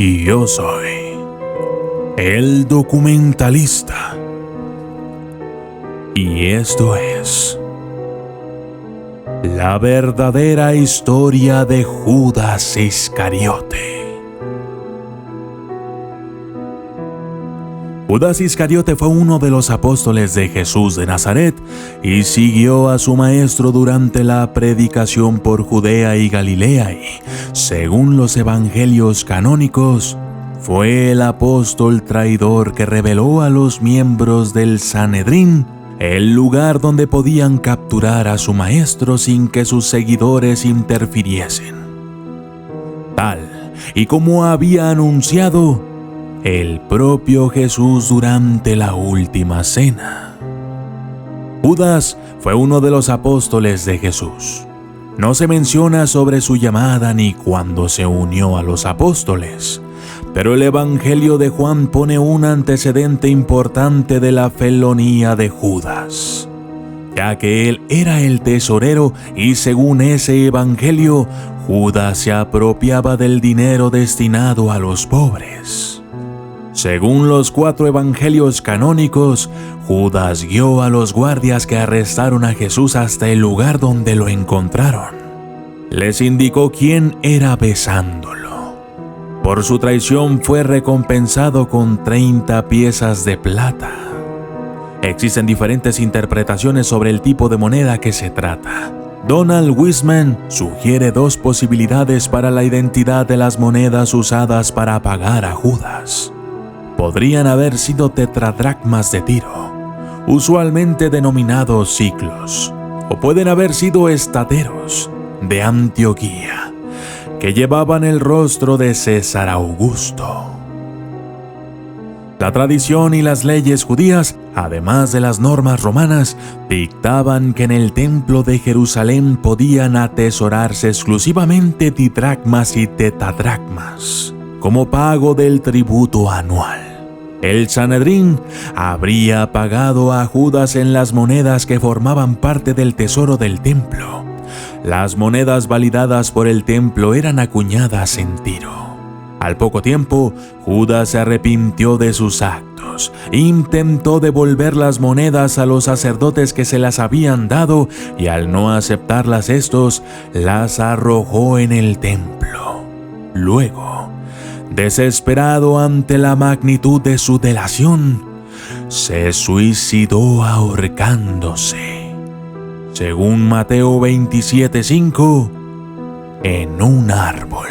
Y yo soy el documentalista. Y esto es la verdadera historia de Judas Iscariote. Judas Iscariote fue uno de los apóstoles de Jesús de Nazaret y siguió a su maestro durante la predicación por Judea y Galilea y, según los evangelios canónicos, fue el apóstol traidor que reveló a los miembros del Sanedrín el lugar donde podían capturar a su maestro sin que sus seguidores interfiriesen. Tal y como había anunciado el propio Jesús durante la última cena. Judas fue uno de los apóstoles de Jesús. No se menciona sobre su llamada ni cuándo se unió a los apóstoles, pero el Evangelio de Juan pone un antecedente importante de la felonía de Judas, ya que él era el tesorero y según ese Evangelio, Judas se apropiaba del dinero destinado a los pobres. Según los 4 evangelios canónicos, Judas guió a los guardias que arrestaron a Jesús hasta el lugar donde lo encontraron. Les indicó quién era besándolo. Por su traición fue recompensado con 30 piezas de plata. Existen diferentes interpretaciones sobre el tipo de moneda que se trata. Donald Wiseman sugiere 2 posibilidades para la identidad de las monedas usadas para pagar a Judas. Podrían haber sido tetradracmas de Tiro, usualmente denominados siclos, o pueden haber sido estateros de Antioquía, que llevaban el rostro de César Augusto. La tradición y las leyes judías, además de las normas romanas, dictaban que en el templo de Jerusalén podían atesorarse exclusivamente didracmas y tetadracmas, como pago del tributo anual. El Sanedrín habría pagado a Judas en las monedas que formaban parte del tesoro del templo. Las monedas validadas por el templo eran acuñadas en Tiro. Al poco tiempo, Judas se arrepintió de sus actos. Intentó devolver las monedas a los sacerdotes que se las habían dado y al no aceptarlas estos, las arrojó en el templo. Luego, desesperado ante la magnitud de su delación, se suicidó ahorcándose, según Mateo 27:5, en un árbol.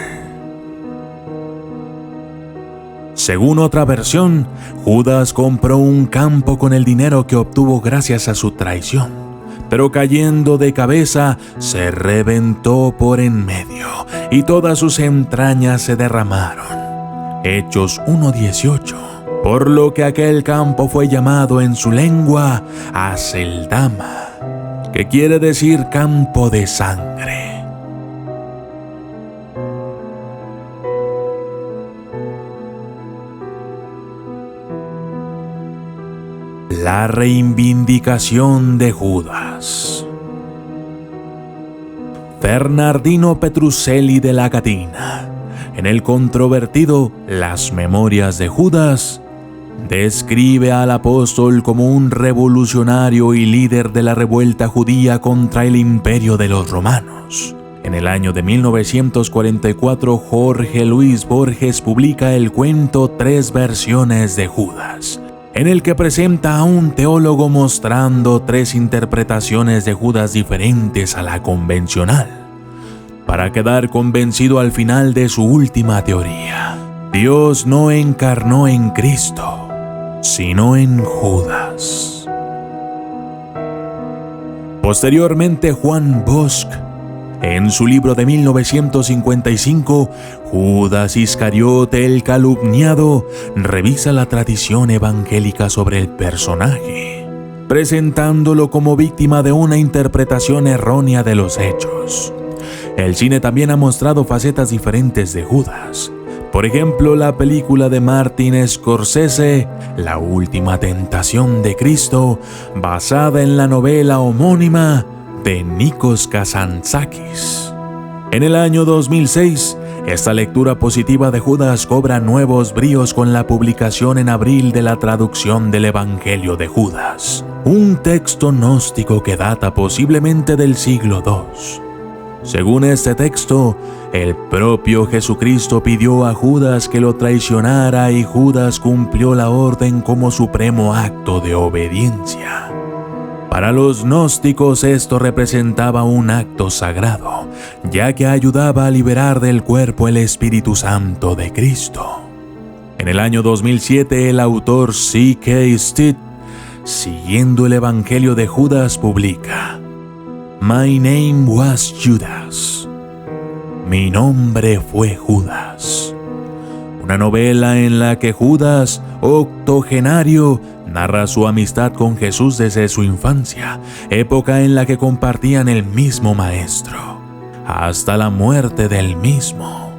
Según otra versión, Judas compró un campo con el dinero que obtuvo gracias a su traición, pero cayendo de cabeza, se reventó por en medio y todas sus entrañas se derramaron. Hechos 1:18, por lo que aquel campo fue llamado en su lengua Aceldama, que quiere decir campo de sangre. La reivindicación de Judas. Bernardino Petruccelli de la Catina, en el controvertido Las Memorias de Judas, describe al apóstol como un revolucionario y líder de la revuelta judía contra el imperio de los romanos. En el año de 1944, Jorge Luis Borges publica el cuento 3 versiones de Judas, en el que presenta a un teólogo mostrando 3 interpretaciones de Judas diferentes a la convencional, para quedar convencido al final de su última teoría. Dios no encarnó en Cristo, sino en Judas. Posteriormente, Juan Bosch, en su libro de 1955, Judas Iscariote el calumniado, revisa la tradición evangélica sobre el personaje, presentándolo como víctima de una interpretación errónea de los hechos. El cine también ha mostrado facetas diferentes de Judas. Por ejemplo, la película de Martin Scorsese, La Última Tentación de Cristo, basada en la novela homónima de Nikos Kazantzakis. En el año 2006, Esta lectura positiva de Judas cobra nuevos bríos con la publicación en abril de la traducción del Evangelio de Judas, un texto gnóstico que data posiblemente del siglo II. Según este texto, el propio Jesucristo pidió a Judas que lo traicionara y Judas cumplió la orden como supremo acto de obediencia. Para los gnósticos esto representaba un acto sagrado, ya que ayudaba a liberar del cuerpo el Espíritu Santo de Cristo. En el año 2007, el autor C.K. Stitt, siguiendo el Evangelio de Judas, publica: My name was Judas. Mi nombre fue Judas. Una novela en la que Judas, octogenario, narra su amistad con Jesús desde su infancia, época en la que compartían el mismo maestro, hasta la muerte del mismo.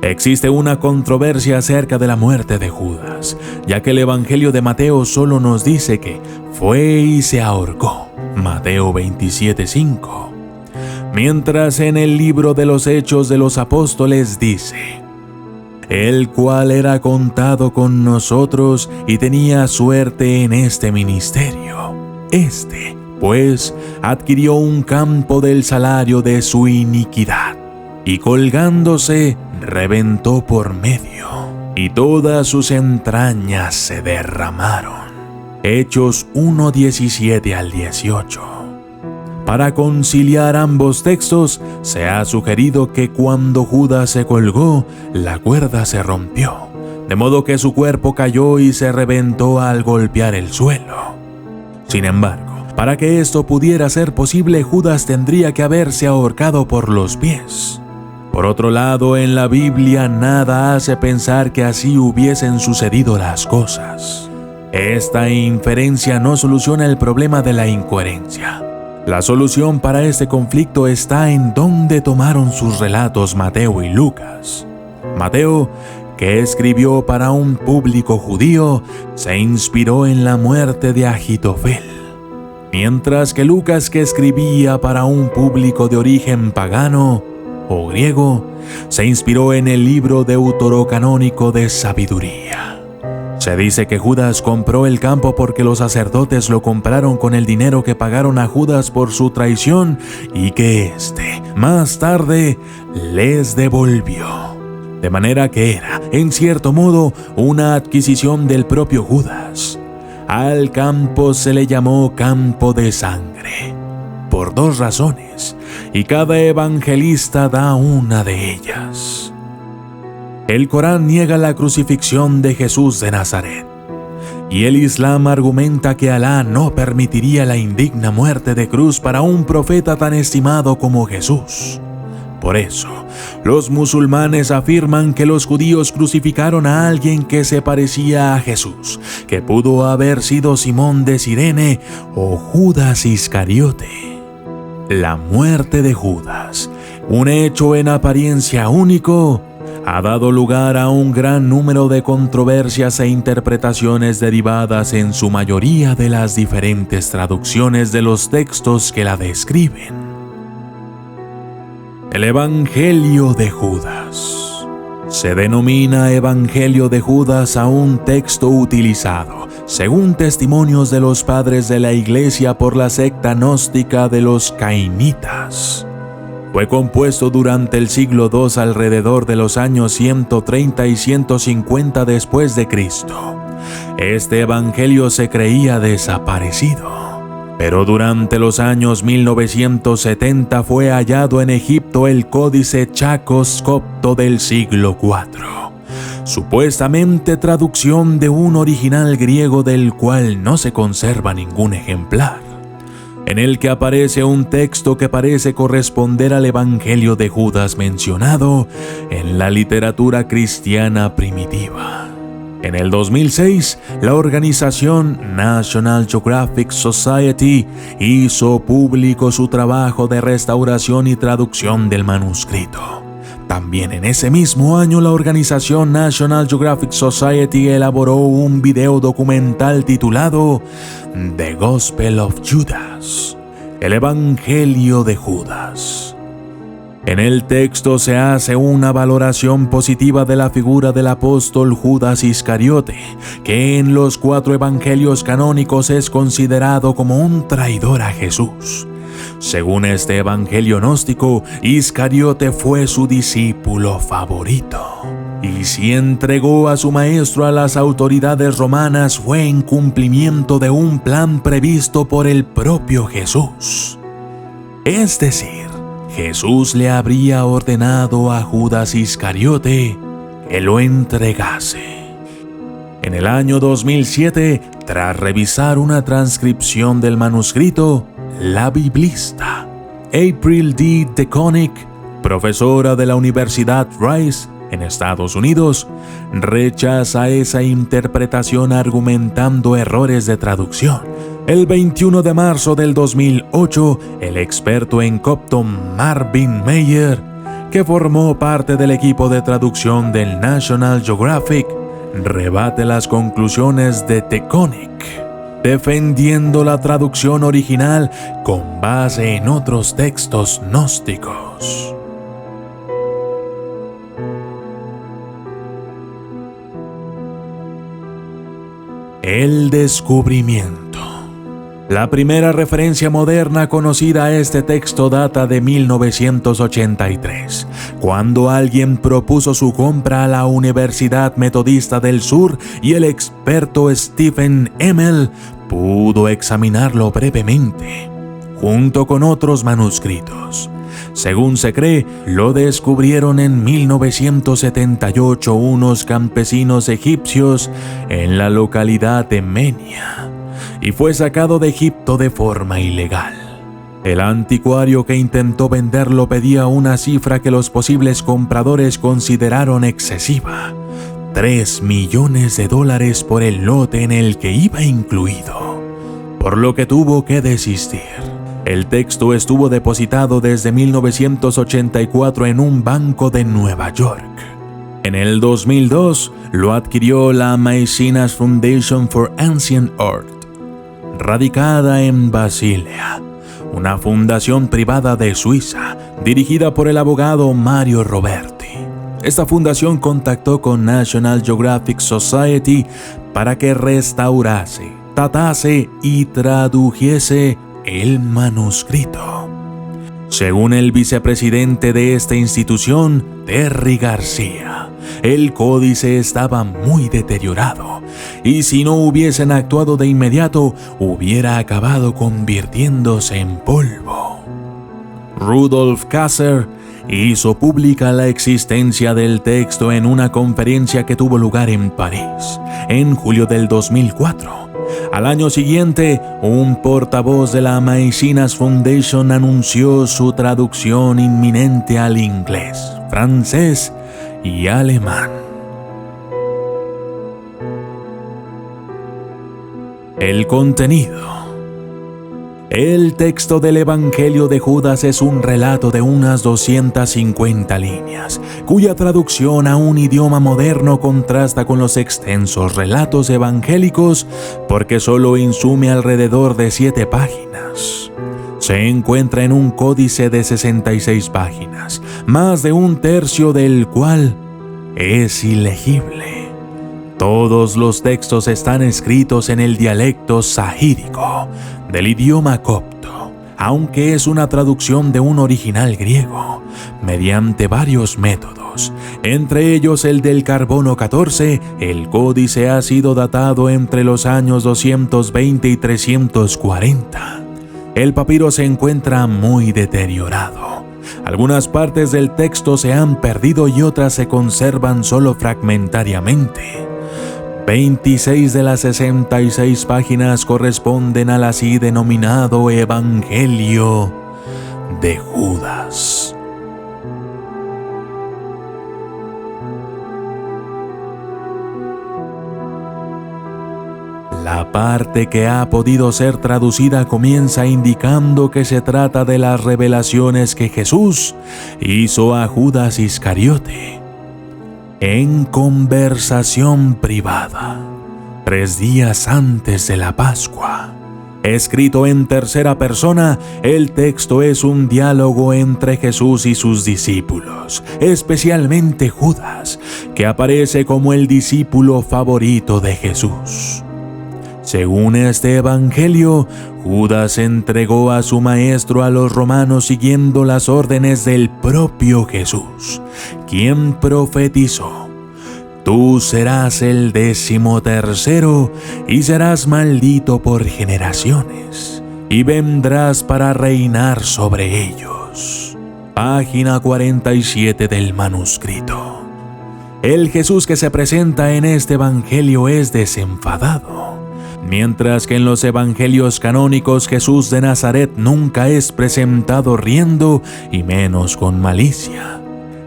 Existe una controversia acerca de la muerte de Judas, ya que el Evangelio de Mateo solo nos dice que fue y se ahorcó, Mateo 27:5, mientras en el libro de los Hechos de los Apóstoles dice: el cual era contado con nosotros y tenía suerte en este ministerio. Este, pues, adquirió un campo del salario de su iniquidad, y colgándose, reventó por medio, y todas sus entrañas se derramaron. Hechos 1:17 al 18. Para conciliar ambos textos, se ha sugerido que cuando Judas se colgó, la cuerda se rompió, de modo que su cuerpo cayó y se reventó al golpear el suelo. Sin embargo, para que esto pudiera ser posible, Judas tendría que haberse ahorcado por los pies. Por otro lado, en la Biblia nada hace pensar que así hubiesen sucedido las cosas. Esta inferencia no soluciona el problema de la incoherencia. La solución para este conflicto está en dónde tomaron sus relatos Mateo y Lucas. Mateo, que escribió para un público judío, se inspiró en la muerte de Agitofel, mientras que Lucas, que escribía para un público de origen pagano o griego, se inspiró en el libro deuterocanónico de sabiduría. Se dice que Judas compró el campo porque los sacerdotes lo compraron con el dinero que pagaron a Judas por su traición y que éste, más tarde, les devolvió. De manera que era, en cierto modo, una adquisición del propio Judas. Al campo se le llamó campo de sangre, por dos razones, y cada evangelista da una de ellas. El Corán niega la crucifixión de Jesús de Nazaret, y el Islam argumenta que Alá no permitiría la indigna muerte de cruz para un profeta tan estimado como Jesús. Por eso, los musulmanes afirman que los judíos crucificaron a alguien que se parecía a Jesús, que pudo haber sido Simón de Cirene o Judas Iscariote. La muerte de Judas, un hecho en apariencia único, ha dado lugar a un gran número de controversias e interpretaciones derivadas en su mayoría de las diferentes traducciones de los textos que la describen. El Evangelio de Judas. Se denomina Evangelio de Judas a un texto utilizado, según testimonios de los padres de la Iglesia, por la secta gnóstica de los cainitas. Fue compuesto durante el siglo II alrededor de los años 130 y 150 después de Cristo. Este evangelio se creía desaparecido, pero durante los años 1970 fue hallado en Egipto el códice Chacos copto del siglo IV, supuestamente traducción de un original griego del cual no se conserva ningún ejemplar, en el que aparece un texto que parece corresponder al Evangelio de Judas mencionado en la literatura cristiana primitiva. En el 2006, la organización National Geographic Society hizo público su trabajo de restauración y traducción del manuscrito. También en ese mismo año, la organización National Geographic Society elaboró un video documental titulado The Gospel of Judas, el Evangelio de Judas. En el texto se hace una valoración positiva de la figura del apóstol Judas Iscariote, que en los 4 evangelios canónicos es considerado como un traidor a Jesús. Según este evangelio gnóstico, Iscariote fue su discípulo favorito. Y si entregó a su maestro a las autoridades romanas fue en cumplimiento de un plan previsto por el propio Jesús. Es decir, Jesús le habría ordenado a Judas Iscariote que lo entregase. En el año 2007, tras revisar una transcripción del manuscrito, la biblista April D. DeConnick, profesora de la Universidad Rice en Estados Unidos, rechaza esa interpretación argumentando errores de traducción. El 21 de marzo del 2008, el experto en copto Marvin Meyer, que formó parte del equipo de traducción del National Geographic, rebate las conclusiones de DeConnick, defendiendo la traducción original con base en otros textos gnósticos. El descubrimiento. La primera referencia moderna conocida a este texto data de 1983, cuando alguien propuso su compra a la Universidad Metodista del Sur y el experto Stephen Emmel pudo examinarlo brevemente, junto con otros manuscritos. Según se cree, lo descubrieron en 1978 unos campesinos egipcios en la localidad de Menia, y fue sacado de Egipto de forma ilegal. El anticuario que intentó venderlo pedía una cifra que los posibles compradores consideraron excesiva: $3 millones por el lote en el que iba incluido, por lo que tuvo que desistir. El texto estuvo depositado desde 1984 en un banco de Nueva York. En el 2002 lo adquirió la Maecenas Foundation for Ancient Art, radicada en Basilea, una fundación privada de Suiza, dirigida por el abogado Mario Roberti. Esta fundación contactó con National Geographic Society para que restaurase, datase y tradujese el manuscrito. Según el vicepresidente de esta institución, Terry García, el códice estaba muy deteriorado y si no hubiesen actuado de inmediato, hubiera acabado convirtiéndose en polvo. Rudolf Kasser hizo pública la existencia del texto en una conferencia que tuvo lugar en París en julio del 2004. Al año siguiente, un portavoz de la Maecenas Foundation anunció su traducción inminente al inglés, francés y alemán. El contenido. El texto del Evangelio de Judas es un relato de unas 250 líneas, cuya traducción a un idioma moderno contrasta con los extensos relatos evangélicos porque solo insume alrededor de 7 páginas. Se encuentra en un códice de 66 páginas, más de un tercio del cual es ilegible. Todos los textos están escritos en el dialecto sahídico del idioma copto, aunque es una traducción de un original griego, mediante varios métodos. Entre ellos el del carbono 14, el códice ha sido datado entre los años 220 y 340. El papiro se encuentra muy deteriorado. Algunas partes del texto se han perdido y otras se conservan solo fragmentariamente. 26 de las 66 páginas corresponden al así denominado Evangelio de Judas. La parte que ha podido ser traducida comienza indicando que se trata de las revelaciones que Jesús hizo a Judas Iscariote en conversación privada, 3 días antes de la Pascua. Escrito en tercera persona, el texto es un diálogo entre Jesús y sus discípulos, especialmente Judas, que aparece como el discípulo favorito de Jesús. Según este evangelio, Judas entregó a su maestro a los romanos siguiendo las órdenes del propio Jesús, quien profetizó: «Tú serás el 13º y serás maldito por generaciones, y vendrás para reinar sobre ellos». Página 47 del manuscrito. El Jesús que se presenta en este evangelio es desenfadado, mientras que en los evangelios canónicos Jesús de Nazaret nunca es presentado riendo y menos con malicia.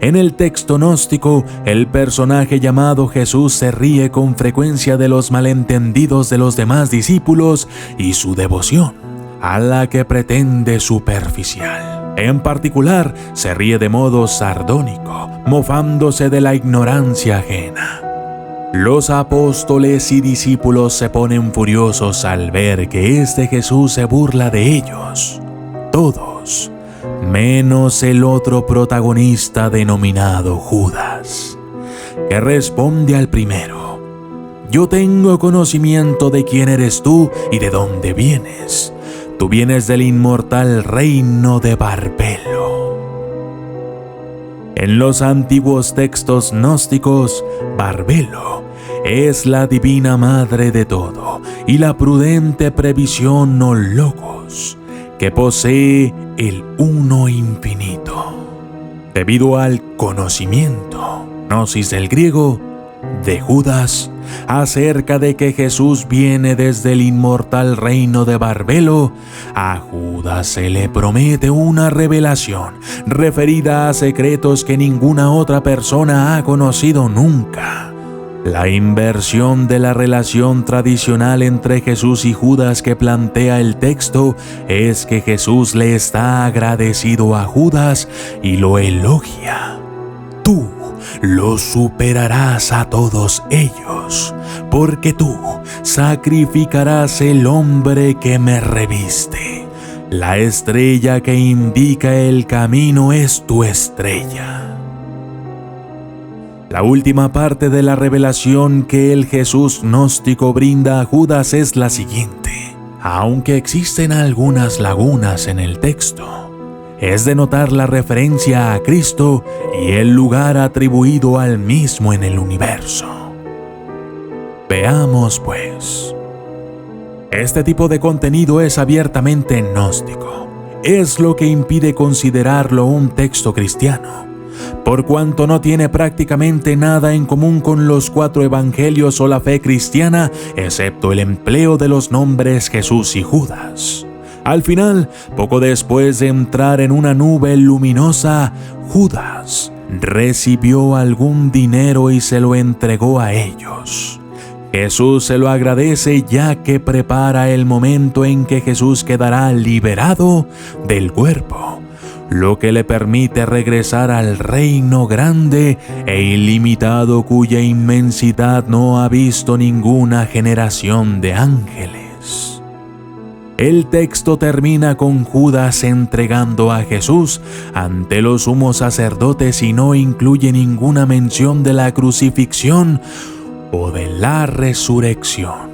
En el texto gnóstico, el personaje llamado Jesús se ríe con frecuencia de los malentendidos de los demás discípulos y su devoción, a la que pretende superficial. En particular, se ríe de modo sardónico, mofándose de la ignorancia ajena. Los apóstoles y discípulos se ponen furiosos al ver que este Jesús se burla de ellos. Todos, menos el otro protagonista denominado Judas, que responde al primero: «Yo tengo conocimiento de quién eres tú y de dónde vienes. Tú vienes del inmortal reino de Barbelo». En los antiguos textos gnósticos, Barbelo es la divina madre de todo y la prudente previsión o logos, que posee el uno infinito. Debido al conocimiento, gnosis del griego, de Judas, acerca de que Jesús viene desde el inmortal reino de Barbelo, a Judas se le promete una revelación referida a secretos que ninguna otra persona ha conocido nunca. La inversión de la relación tradicional entre Jesús y Judas que plantea el texto es que Jesús le está agradecido a Judas y lo elogia. «Tú los superarás a todos ellos, porque tú sacrificarás el hombre que me reviste. La estrella que indica el camino es tu estrella». La última parte de la revelación que el Jesús gnóstico brinda a Judas es la siguiente, aunque existen algunas lagunas en el texto. Es de notar la referencia a Cristo y el lugar atribuido al mismo en el universo. Veamos pues. Este tipo de contenido es abiertamente gnóstico. Es lo que impide considerarlo un texto cristiano, por cuanto no tiene prácticamente nada en común con los 4 evangelios o la fe cristiana, excepto el empleo de los nombres Jesús y Judas. Al final, poco después de entrar en una nube luminosa, Judas recibió algún dinero y se lo entregó a ellos. Jesús se lo agradece ya que prepara el momento en que Jesús quedará liberado del cuerpo, lo que le permite regresar al reino grande e ilimitado cuya inmensidad no ha visto ninguna generación de ángeles. El texto termina con Judas entregando a Jesús ante los sumos sacerdotes y no incluye ninguna mención de la crucifixión o de la resurrección.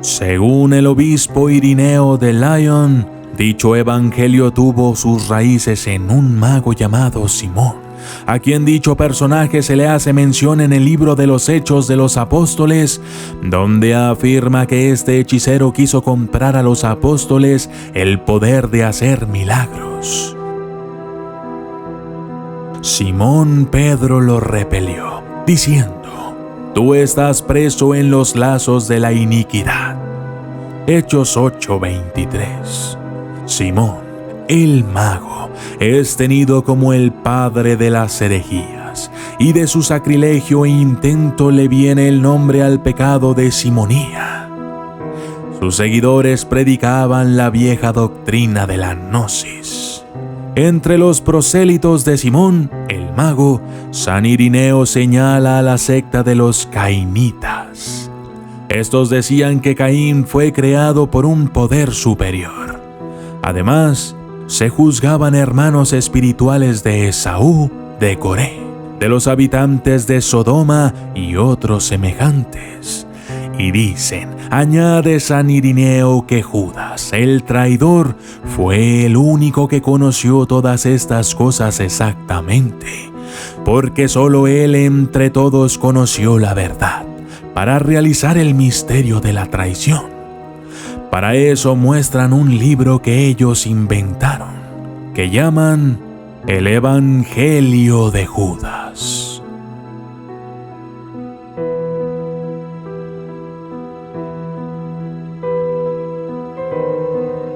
Según el obispo Irineo de Lyon, dicho evangelio tuvo sus raíces en un mago llamado Simón, a quien dicho personaje se le hace mención en el libro de los Hechos de los Apóstoles, donde afirma que este hechicero quiso comprar a los apóstoles el poder de hacer milagros. Simón Pedro lo repelió, diciendo: «Tú estás preso en los lazos de la iniquidad». Hechos 8:23. Simón, el mago, es tenido como el padre de las herejías, y de su sacrilegio e intento le viene el nombre al pecado de simonía. Sus seguidores predicaban la vieja doctrina de la gnosis. Entre los prosélitos de Simón, el mago, San Irineo señala a la secta de los cainitas. Estos decían que Caín fue creado por un poder superior. Además, se juzgaban hermanos espirituales de Esaú, de Coré, de los habitantes de Sodoma y otros semejantes. Y dicen, añade San Irineo, que Judas, el traidor, fue el único que conoció todas estas cosas exactamente, porque solo él entre todos conoció la verdad, para realizar el misterio de la traición. Para eso muestran un libro que ellos inventaron, que llaman el Evangelio de Judas.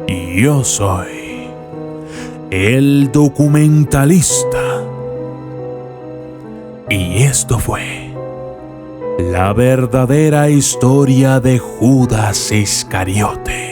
Y yo soy el documentalista. Y esto fue la verdadera historia de Judas Iscariote.